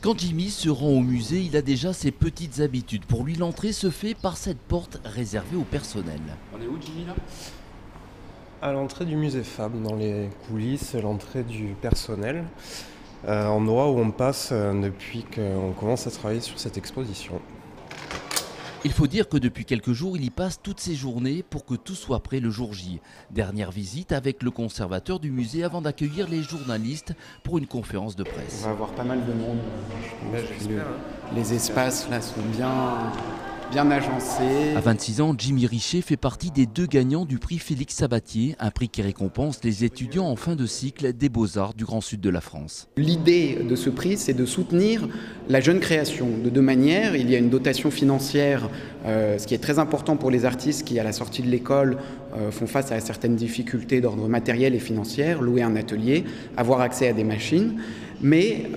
Quand Jimmy se rend au musée, il a déjà ses petites habitudes. Pour lui, l'entrée se fait par cette porte réservée au personnel. On est où, Jimmy, là? À l'entrée du musée Fabre, dans les coulisses, l'entrée du personnel, endroit où on passe depuis qu'on commence à travailler sur cette exposition. Il faut dire que depuis quelques jours, il y passe toutes ses journées pour que tout soit prêt le jour J. Dernière visite avec le conservateur du musée avant d'accueillir les journalistes pour une conférence de presse. On va avoir pas mal de monde. J'espère. Les espaces là sont bien agencés. À 26 ans, Jimmy Richet fait partie des 2 gagnants du prix Félix Sabatier, un prix qui récompense les étudiants en fin de cycle des Beaux-Arts du Grand Sud de la France. L'idée de ce prix, c'est de soutenir la jeune création de 2 manières. Il y a une dotation financière, ce qui est très important pour les artistes qui, à la sortie de l'école, font face à certaines difficultés d'ordre matériel et financier, louer un atelier, avoir accès à des machines. Mais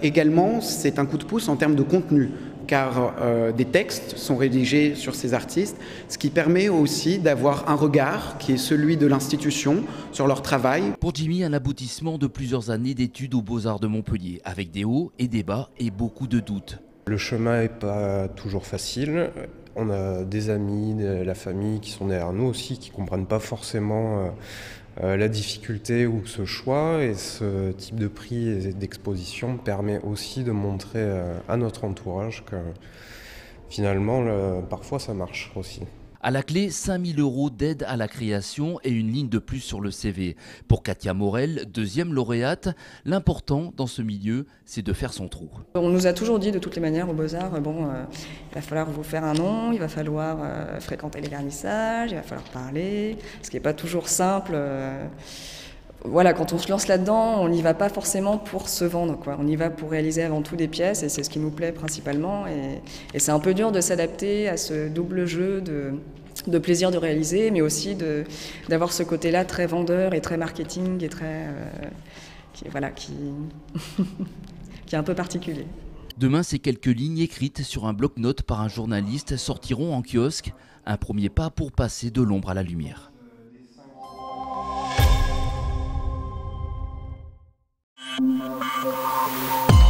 également, c'est un coup de pouce en termes de contenu, car des textes sont rédigés sur ces artistes, ce qui permet aussi d'avoir un regard qui est celui de l'institution sur leur travail. Pour Jimmy, un aboutissement de plusieurs années d'études aux Beaux-Arts de Montpellier, avec des hauts et des bas et beaucoup de doutes. Le chemin n'est pas toujours facile. On a des amis, de la famille qui sont derrière nous aussi, qui ne comprennent pas forcément la difficulté ou ce choix. Et ce type de prix et d'exposition permet aussi de montrer à notre entourage que finalement, parfois ça marche aussi. À la clé, 5 000 € d'aide à la création et une ligne de plus sur le CV. Pour Katia Morel, 2e lauréate, l'important dans ce milieu, c'est de faire son trou. On nous a toujours dit de toutes les manières aux Beaux-Arts, il va falloir vous faire un nom, il va falloir fréquenter les vernissages, il va falloir parler, ce qui n'est pas toujours simple. Voilà, quand on se lance là-dedans, on n'y va pas forcément pour se vendre, quoi. On y va pour réaliser avant tout des pièces et c'est ce qui nous plaît principalement. Et c'est un peu dur de s'adapter à ce double jeu de plaisir de réaliser, mais aussi d'avoir ce côté-là très vendeur et très marketing et très qui est un peu particulier. Demain, ces quelques lignes écrites sur un bloc-notes par un journaliste sortiront en kiosque. Un premier pas pour passer de l'ombre à la lumière. Thank you.